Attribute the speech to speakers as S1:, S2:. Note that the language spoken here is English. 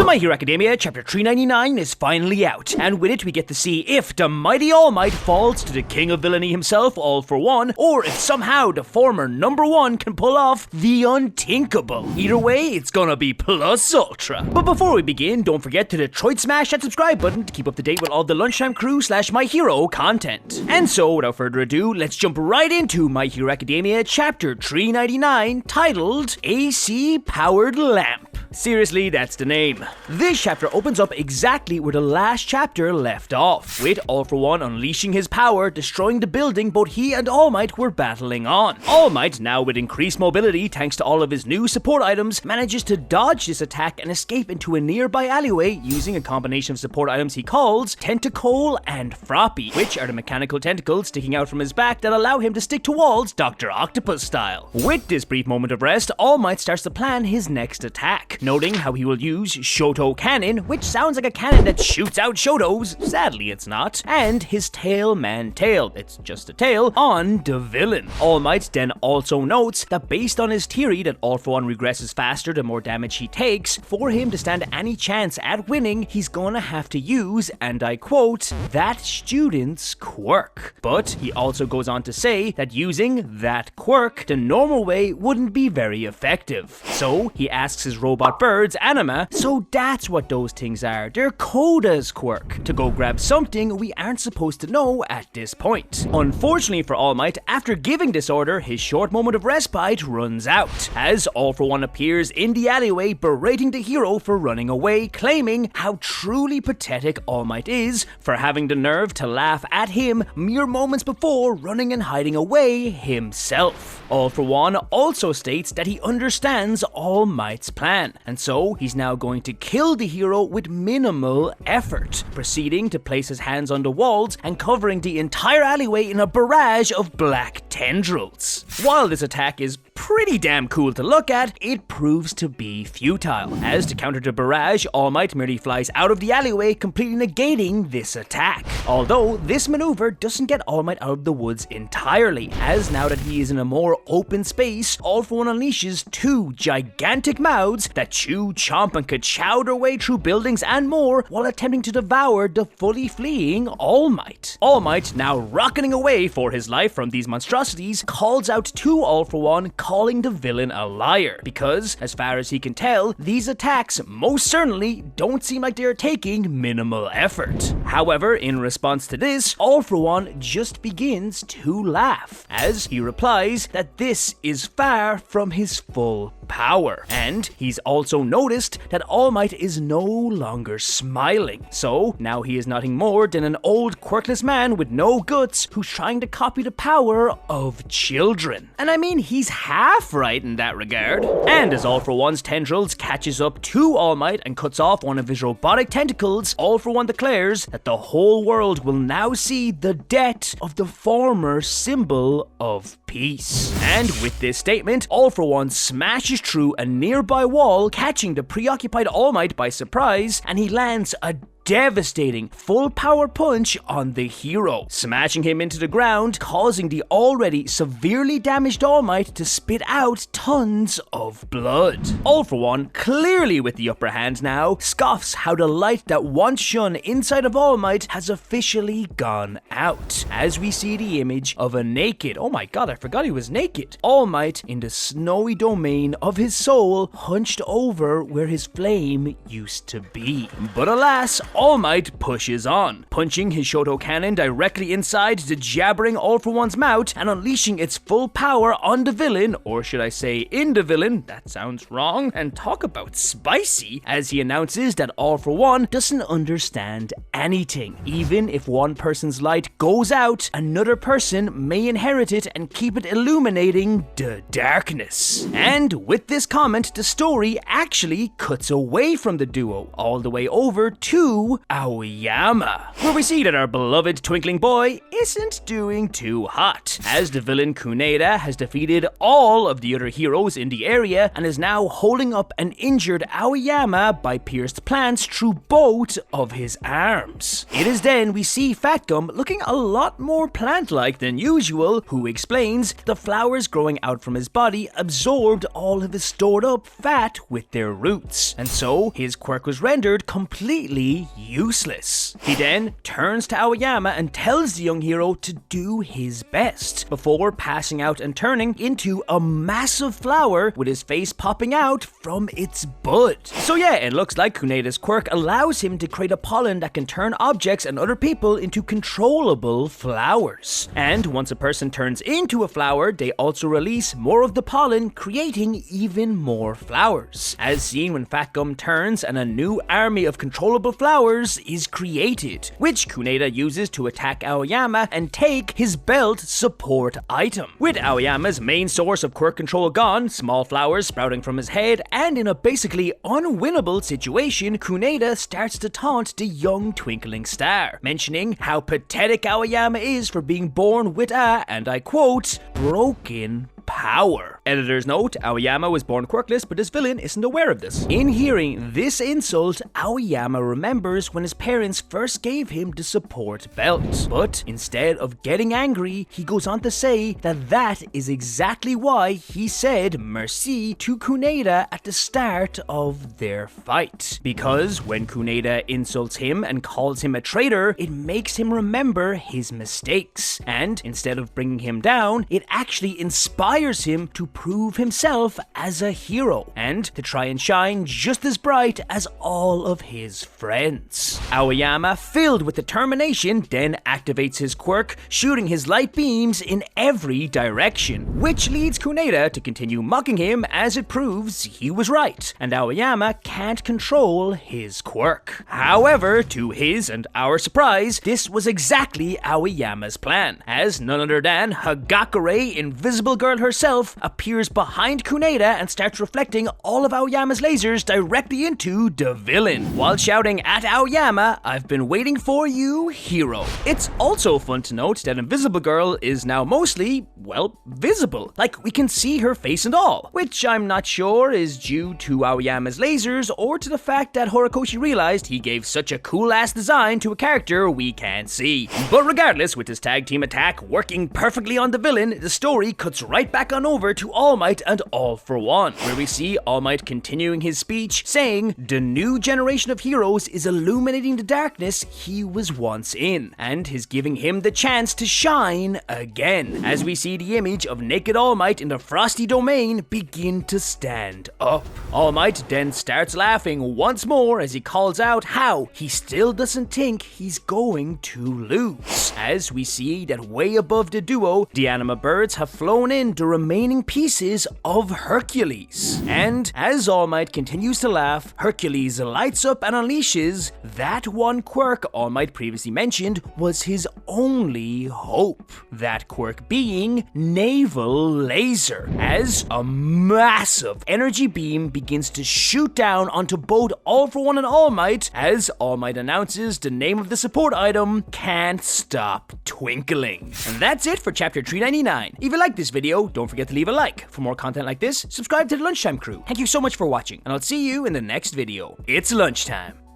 S1: My Hero Academia Chapter 399 is finally out, and with it we get to see if the mighty All Might falls to the King of Villainy himself all for one, or if somehow the former #1 can pull off the unthinkable. Either way, it's gonna be plus ultra. But before we begin, don't forget to Detroit smash that subscribe button to keep up to date with all the Lunchtime Crew / My Hero content. And so, without further ado, let's jump right into My Hero Academia Chapter 399, titled AC Powered Lamp. Seriously, that's the name. This chapter opens up exactly where the last chapter left off, with All for One unleashing his power, destroying the building both he and All Might were battling on. All Might, now with increased mobility thanks to all of his new support items, manages to dodge this attack and escape into a nearby alleyway using a combination of support items he calls Tentacle and Froppy, which are the mechanical tentacles sticking out from his back that allow him to stick to walls Dr. Octopus style. With this brief moment of rest, All Might starts to plan his next attack, noting how he will use Shoto Cannon, which sounds like a cannon that shoots out Shotos, sadly it's not, and his Tail Man Tail, it's just a tail, on the villain. All Might then also notes that based on his theory that All for One regresses faster the more damage he takes, for him to stand any chance at winning, he's gonna have to use, and I quote, that student's quirk. But he also goes on to say that using that quirk the normal way wouldn't be very effective. So he asks his robot birds, Anima, so that's what those things are, they're Koda's quirk, to go grab something we aren't supposed to know at this point. Unfortunately for All Might, after giving this order, his short moment of respite runs out, as All for One appears in the alleyway berating the hero for running away, claiming how truly pathetic All Might is for having the nerve to laugh at him mere moments before running and hiding away himself. All for One also states that he understands All Might's plan, and so he's now going to kill the hero with minimal effort, proceeding to place his hands on the walls and covering the entire alleyway in a barrage of black tendrils. While this attack is pretty damn cool to look at, it proves to be futile, as to counter the barrage, All Might merely flies out of the alleyway, completely negating this attack. Although this maneuver doesn't get All Might out of the woods entirely, as now that he is in a more open space, All for One unleashes two gigantic mouths that chew, chomp, and ka-chow their way through buildings and more while attempting to devour the fully fleeing All Might. All Might, now rocketing away for his life from these monstrosities, calls out to All for One, calling the villain a liar, because, as far as he can tell, these attacks most certainly don't seem like they're taking minimal effort. However, in response to this, All for One just begins to laugh, as he replies that this is far from his full power, and he's also noticed that All Might is no longer smiling, so now he is nothing more than an old quirkless man with no guts who's trying to copy the power of children. And I mean, he's half right in that regard. And as All for One's tendrils catches up to All Might and cuts off one of his robotic tentacles, All for One declares that the whole world will now see the death of the former symbol of peace. And with this statement, All for One smashes through a nearby wall, catching the preoccupied All Might by surprise, and he lands a devastating full power punch on the hero, smashing him into the ground, causing the already severely damaged All Might to spit out tons of blood. All for One, clearly with the upper hand now, scoffs how the light that once shone inside of All Might has officially gone out, as we see the image of a naked, oh my god, I forgot he was naked, All Might in the snowy domain of his soul, hunched over where his flame used to be. But alas, All Might pushes on, punching his Shoto Cannon directly inside the jabbering All for One's mouth and unleashing its full power on the villain, or should I say in the villain, that sounds wrong, and talk about spicy, as he announces that All for One doesn't understand anything. Even if one person's light goes out, another person may inherit it and keep it illuminating the darkness. And with this comment, the story actually cuts away from the duo, all the way over to to Aoyama, where we see that our beloved twinkling boy isn't doing too hot, as the villain Kuneda has defeated all of the other heroes in the area and is now holding up an injured Aoyama by pierced plants through both of his arms. It is then we see Fat Gum looking a lot more plant-like than usual, who explains the flowers growing out from his body absorbed all of his stored up fat with their roots, and so his quirk was rendered completely useless. He then turns to Aoyama and tells the young hero to do his best, before passing out and turning into a massive flower with his face popping out from its bud. So yeah, it looks like Kuneda's quirk allows him to create a pollen that can turn objects and other people into controllable flowers. And once a person turns into a flower, they also release more of the pollen, creating even more flowers, as seen when Fat Gum turns and a new army of controllable flowers is created, which Kuneda uses to attack Aoyama and take his belt support item. With Aoyama's main source of quirk control gone, small flowers sprouting from his head, and in a basically unwinnable situation, Kuneda starts to taunt the young twinkling star, mentioning how pathetic Aoyama is for being born with a, and I quote, broken power. Editor's note, Aoyama was born quirkless, but this villain isn't aware of this. In hearing this insult, Aoyama remembers when his parents first gave him the support belt. But instead of getting angry, he goes on to say that that is exactly why he said merci to Kuneda at the start of their fight. Because when Kuneda insults him and calls him a traitor, it makes him remember his mistakes. And instead of bringing him down, it actually inspires him to prove himself as a hero and to try and shine just as bright as all of his friends. Aoyama, filled with determination, then activates his quirk, shooting his light beams in every direction, which leads Kuneda to continue mocking him as it proves he was right, and Aoyama can't control his quirk. However, to his and our surprise, this was exactly Aoyama's plan, as none other than Hagakure, Invisible Girl herself, appears behind Kuneda and starts reflecting all of Aoyama's lasers directly into the villain, while shouting at Aoyama, "I've been waiting for you, hero." It's also fun to note that Invisible Girl is now mostly, well, visible. Like, we can see her face and all, which I'm not sure is due to Aoyama's lasers or to the fact that Horikoshi realized he gave such a cool-ass design to a character we can't see. But regardless, with his tag team attack working perfectly on the villain, the story cuts right back on over to All Might and All for One, where we see All Might continuing his speech, saying the new generation of heroes is illuminating the darkness he was once in, and is giving him the chance to shine again, as we see the image of naked All Might in the frosty domain begin to stand up. All Might then starts laughing once more as he calls out how he still doesn't think he's going to lose, as we see that way above the duo, the anima birds have flown in the remaining pieces of Hercules. And as All Might continues to laugh, Hercules lights up and unleashes that one quirk All Might previously mentioned was his only hope. That quirk being Naval Laser, as a massive energy beam begins to shoot down onto both All for One and All Might, as All Might announces the name of the support item, Can't Stop Twinkling. And that's it for chapter 399. If you like this video, don't forget to leave a like. For more content like this, subscribe to the Lunchtime crew. Thank you so much for watching, and I'll see you in the next video. It's lunchtime.